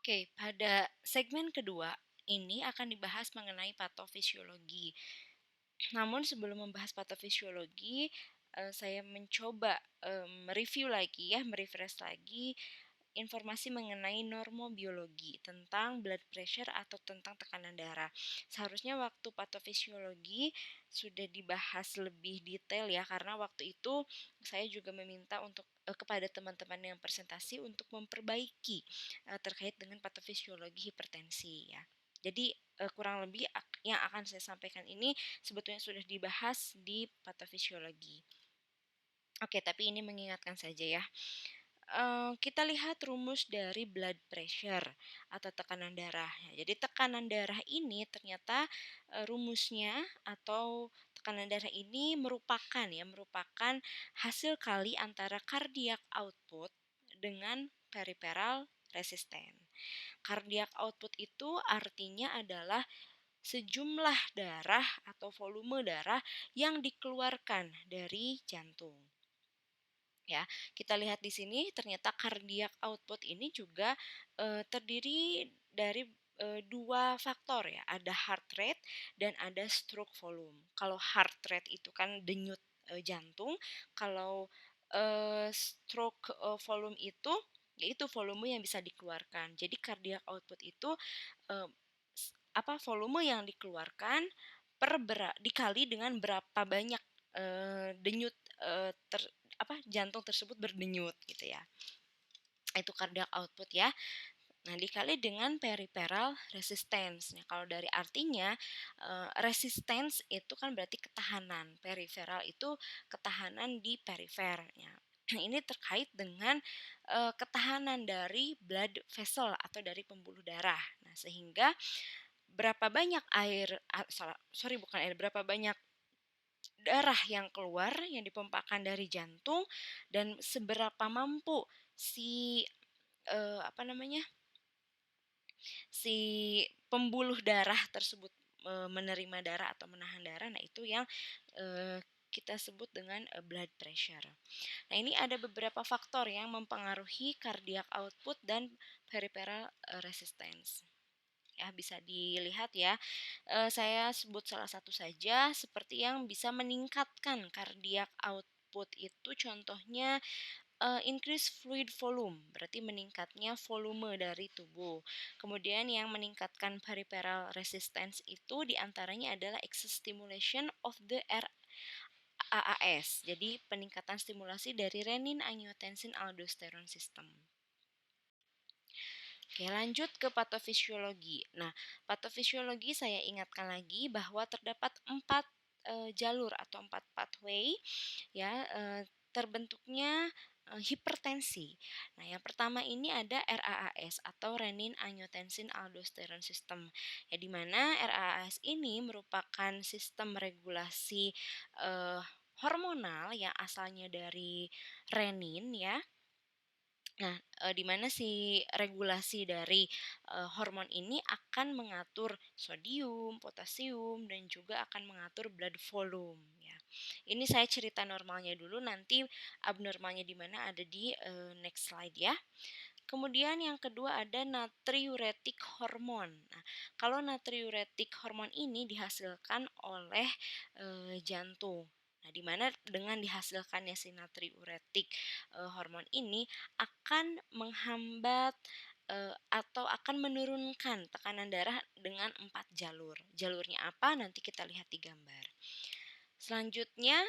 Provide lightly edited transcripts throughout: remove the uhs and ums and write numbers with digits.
Oke, pada segmen kedua ini akan dibahas mengenai patofisiologi. Namun sebelum membahas patofisiologi, saya mencoba, mereview lagi ya, lagi informasi mengenai normobiologi tentang blood pressure atau tentang tekanan darah. Seharusnya waktu patofisiologi sudah dibahas lebih detail ya, karena waktu itu saya juga meminta untuk kepada teman-teman yang presentasi untuk memperbaiki terkait dengan patofisiologi hipertensi ya. Jadi kurang lebih yang akan saya sampaikan ini sebetulnya sudah dibahas di patofisiologi. Oke, tapi ini mengingatkan saja ya. Kita lihat rumus dari blood pressure atau tekanan darah. Ya, jadi tekanan darah ini ternyata rumusnya atau tekanan darah ini merupakan hasil kali antara cardiac output dengan peripheral resistance. Cardiac output itu artinya adalah sejumlah darah atau volume darah yang dikeluarkan dari jantung. Ya, kita lihat di sini ternyata cardiac output ini juga terdiri dari dua faktor ya, ada heart rate dan ada stroke volume. Kalau heart rate itu kan denyut jantung, kalau stroke volume itu yaitu volume yang bisa dikeluarkan. Jadi cardiac output itu eh, volume yang dikeluarkan dikali dengan berapa banyak denyut jantung tersebut berdenyut gitu ya. Itu cardiac output ya. Nah, dikali dengan peripheral resistance. Nah, kalau dari artinya resistance itu kan berarti ketahanan. Peripheral itu ketahanan di perifer ya. Ini terkait dengan ketahanan dari blood vessel atau dari pembuluh darah. Nah, sehingga berapa banyak berapa banyak darah yang keluar yang dipompakan dari jantung dan seberapa mampu si apa namanya si pembuluh darah tersebut menerima darah atau menahan darah. Nah, itu yang kita sebut dengan blood pressure. Nah, ini ada beberapa faktor yang mempengaruhi cardiac output dan peripheral resistance. Ya, bisa dilihat ya. Saya sebut salah satu saja seperti yang bisa meningkatkan cardiac output itu contohnya increase fluid volume, berarti meningkatnya volume dari tubuh. Kemudian yang meningkatkan peripheral resistance itu diantaranya adalah excess stimulation of the RAAS, jadi peningkatan stimulasi dari renin angiotensin aldosterone system. Oke, lanjut ke patofisiologi. Nah, patofisiologi saya ingatkan lagi bahwa terdapat 4 jalur atau 4 pathway ya terbentuknya hipertensi. Nah, yang pertama ini ada RAAS atau renin angiotensin aldosterone system. Ya, di mana RAAS ini merupakan sistem regulasi hormonal yang asalnya dari renin ya. Nah, di mana si regulasi dari hormon ini akan mengatur sodium, potasium, dan juga akan mengatur blood volume. Ya, ini saya cerita normalnya dulu. Nanti abnormalnya di mana ada di next slide ya. Kemudian yang kedua ada natriuretic hormone. Nah, kalau natriuretic hormone ini dihasilkan oleh jantung. Nah, di mana dengan dihasilkannya si natriuretic hormon ini akan menghambat atau akan menurunkan tekanan darah dengan 4 jalur. Jalurnya apa? Nanti kita lihat di gambar. Selanjutnya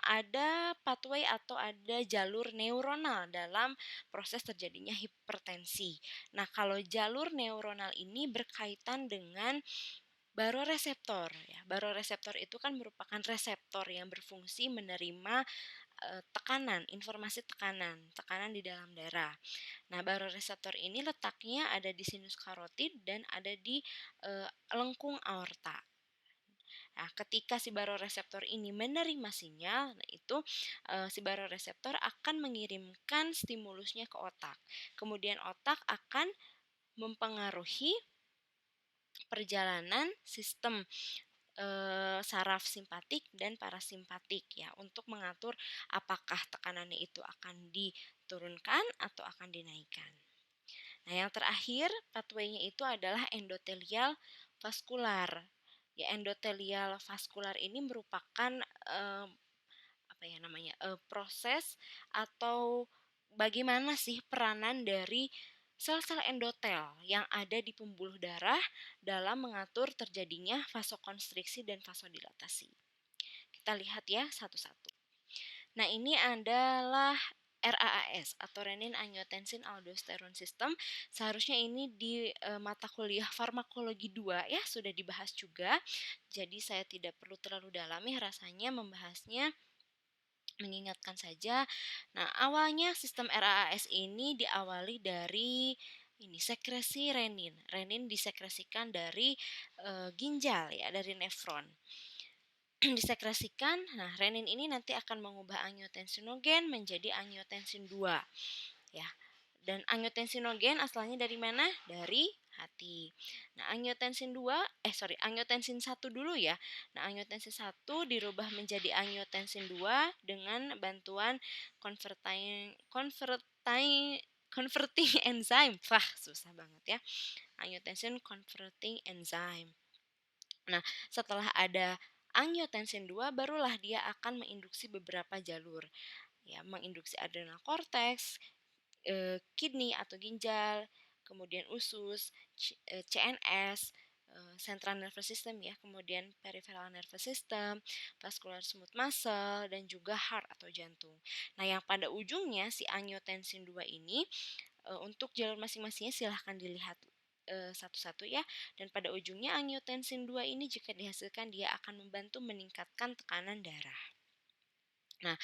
ada pathway atau ada jalur neuronal dalam proses terjadinya hipertensi. Nah, kalau jalur neuronal ini berkaitan dengan baroreseptor ya. Baroreseptor itu kan merupakan reseptor yang berfungsi menerima tekanan di dalam darah. Nah, baroreseptor ini letaknya ada di sinus karotid dan ada di lengkung aorta. Nah, ketika si baroreseptor ini menerima sinyal, nah itu si baroreseptor akan mengirimkan stimulusnya ke otak. Kemudian otak akan mempengaruhi perjalanan sistem saraf simpatik dan parasimpatik ya untuk mengatur apakah tekanannya itu akan diturunkan atau akan dinaikkan. Nah, yang terakhir pathway-nya itu adalah endotelial vaskular. Ya, endotelial vaskular ini merupakan apa ya namanya proses atau bagaimana sih peranan dari sel-sel endotel yang ada di pembuluh darah dalam mengatur terjadinya vasokonstriksi dan vasodilatasi. Kita lihat ya satu-satu. Nah, ini adalah RAAS atau renin angiotensin aldosterone system. Seharusnya ini di mata kuliah farmakologi 2 ya sudah dibahas juga. Jadi saya tidak perlu terlalu dalami rasanya membahasnya, mengingatkan saja. Nah, awalnya sistem RAAS ini diawali dari ini sekresi renin. Renin disekresikan dari ginjal ya, dari nefron. Disekresikan. Nah, renin ini nanti akan mengubah angiotensinogen menjadi angiotensin 2 ya. Dan angiotensinogen asalnya dari mana? Dari hati. Nah, angiotensin 1 dulu ya. Nah, angiotensin 1 dirubah menjadi angiotensin 2 dengan bantuan converting converting converting enzyme. Wah, susah banget ya. Angiotensin converting enzyme. Nah, setelah ada angiotensin 2 barulah dia akan menginduksi beberapa jalur. Ya, menginduksi adrenal cortex, kidney atau ginjal, kemudian usus, CNS, central nervous system ya, kemudian peripheral nervous system, vascular smooth muscle dan juga heart atau jantung. Nah, yang pada ujungnya si angiotensin 2 ini untuk jalur masing-masingnya silahkan dilihat satu-satu ya. Dan pada ujungnya angiotensin 2 ini jika dihasilkan dia akan membantu meningkatkan tekanan darah. Nah,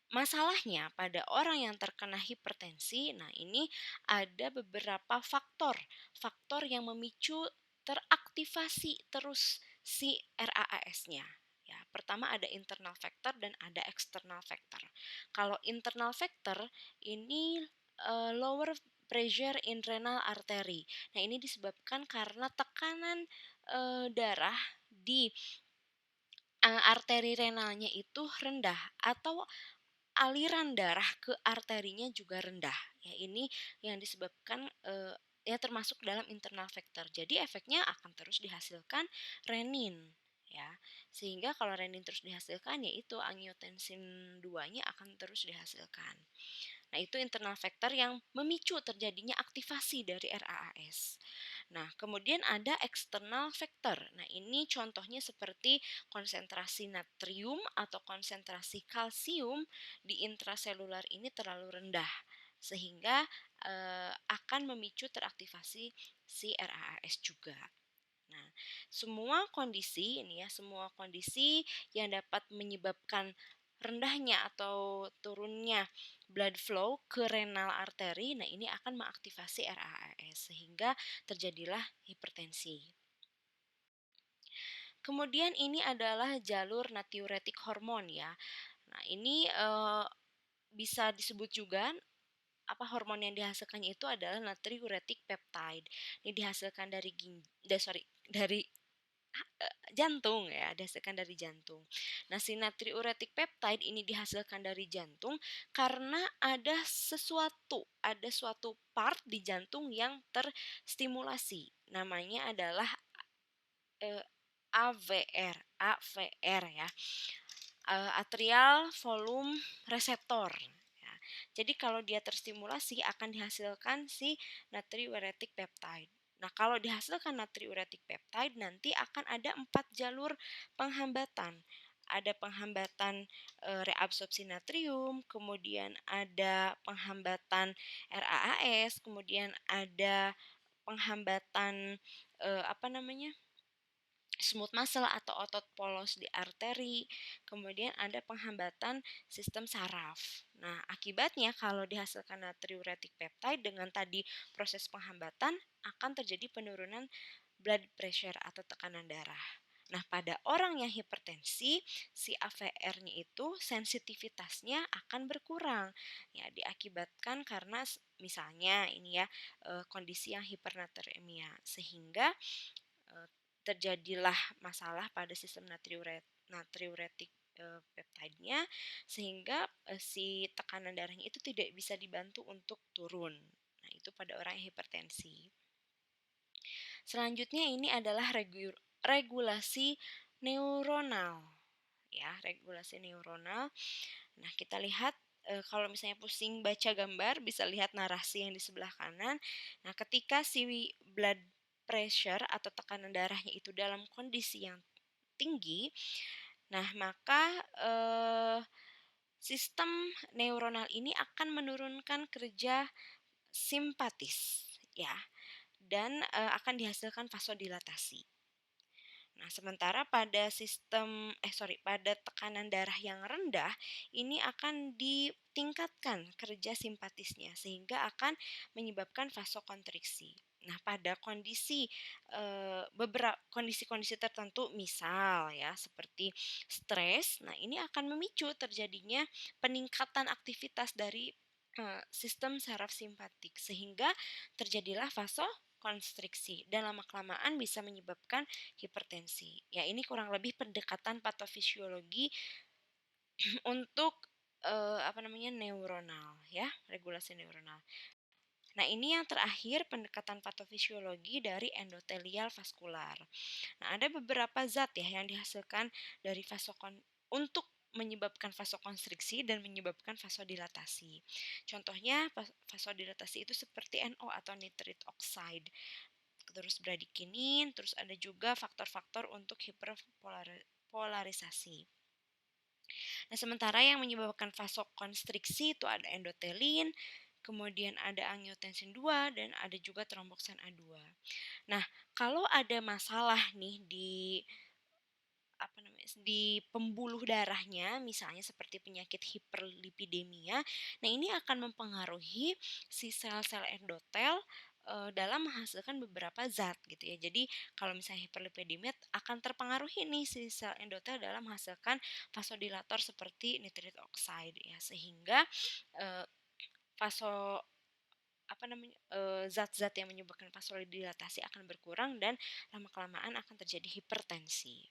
masalahnya pada orang yang terkena hipertensi, nah ini ada beberapa faktor yang memicu teraktivasi terus si RAAS-nya. Ya, pertama ada internal factor dan ada external factor. Kalau internal factor ini lower pressure in renal artery. Nah, ini disebabkan karena tekanan darah di arteri renalnya itu rendah atau aliran darah ke arterinya juga rendah. Ya, ini yang disebabkan ya termasuk dalam internal factor. Jadi efeknya akan terus dihasilkan renin ya. Sehingga kalau renin terus dihasilkan yaitu angiotensin 2-nya akan terus dihasilkan. Nah, itu internal factor yang memicu terjadinya aktivasi dari RAAS. Nah, kemudian ada external factor. Nah, ini contohnya seperti konsentrasi natrium atau konsentrasi kalsium di intraselular ini terlalu rendah sehingga akan memicu teraktivasi si RAAS juga. Nah, semua kondisi yang dapat menyebabkan rendahnya atau turunnya blood flow ke renal arteri, nah ini akan mengaktifasi RAAS sehingga terjadilah hipertensi. Kemudian ini adalah jalur natriuretik hormon ya. Nah, ini bisa disebut juga apa hormon yang dihasilkannya itu adalah natriuretik peptide. Ini dihasilkan dari jantung ya, dihasilkan dari jantung. Nah, si natriuretik peptide ini dihasilkan dari jantung karena ada suatu part di jantung yang terstimulasi. Namanya adalah eh, AVR ya. Atrial volume receptor. Ya. Jadi kalau dia terstimulasi akan dihasilkan si natriuretik peptide. Nah, kalau dihasilkan natriuretik peptide nanti akan ada 4 jalur penghambatan. Ada penghambatan reabsorpsi natrium, kemudian ada penghambatan RAAS, kemudian ada penghambatan apa namanya? Smooth muscle atau otot polos di arteri, kemudian ada penghambatan sistem saraf. Nah, akibatnya kalau dihasilkan natriuretik peptide dengan tadi proses penghambatan akan terjadi penurunan blood pressure atau tekanan darah. Nah, pada orang yang hipertensi, si AVR-nya itu sensitivitasnya akan berkurang. Ya, diakibatkan karena misalnya ini ya kondisi yang hipernatremia sehingga terjadilah masalah pada sistem natriuretik peptide-nya sehingga si tekanan darahnya itu tidak bisa dibantu untuk turun. Nah, itu pada orang yang hipertensi. Selanjutnya ini adalah regulasi neuronal. Ya, regulasi neuronal. Nah, kita lihat kalau misalnya pusing baca gambar bisa lihat narasi yang di sebelah kanan. Nah, ketika si blood pressure atau tekanan darahnya itu dalam kondisi yang tinggi, nah maka sistem neuronal ini akan menurunkan kerja simpatis ya dan akan dihasilkan vasodilatasi. Nah, sementara pada tekanan darah yang rendah, ini akan ditingkatkan kerja simpatisnya sehingga akan menyebabkan vasokonstriksi. Nah, pada beberapa kondisi-kondisi tertentu, misal ya seperti stres, nah ini akan memicu terjadinya peningkatan aktivitas dari sistem saraf simpatik sehingga terjadilah vasokonstriksi dan lama-kelamaan bisa menyebabkan hipertensi. Ya, ini kurang lebih pendekatan patofisiologi untuk neuronal ya, regulasi neuronal. Nah, ini yang terakhir pendekatan patofisiologi dari endotelial vaskular. Nah, ada beberapa zat ya yang dihasilkan dari untuk menyebabkan vasokonstriksi dan menyebabkan vasodilatasi. Contohnya vasodilatasi itu seperti NO atau nitric oxide, terus bradikinin, terus ada juga faktor-faktor untuk hiperpolarisasi. Nah, sementara yang menyebabkan vasokonstriksi itu ada endotelin, kemudian ada angiotensin 2 dan ada juga tromboksin A2. Nah, kalau ada masalah nih di pembuluh darahnya, misalnya seperti penyakit hiperlipidemia, nah ini akan mempengaruhi si sel-sel endotel dalam menghasilkan beberapa zat gitu ya. Jadi kalau misalnya hiperlipidemia akan terpengaruhi nih si sel endotel dalam menghasilkan vasodilator seperti nitric oxide ya, sehingga eh, vaso zat-zat yang menyebabkan vasodilatasi akan berkurang dan lama kelamaan akan terjadi hipertensi.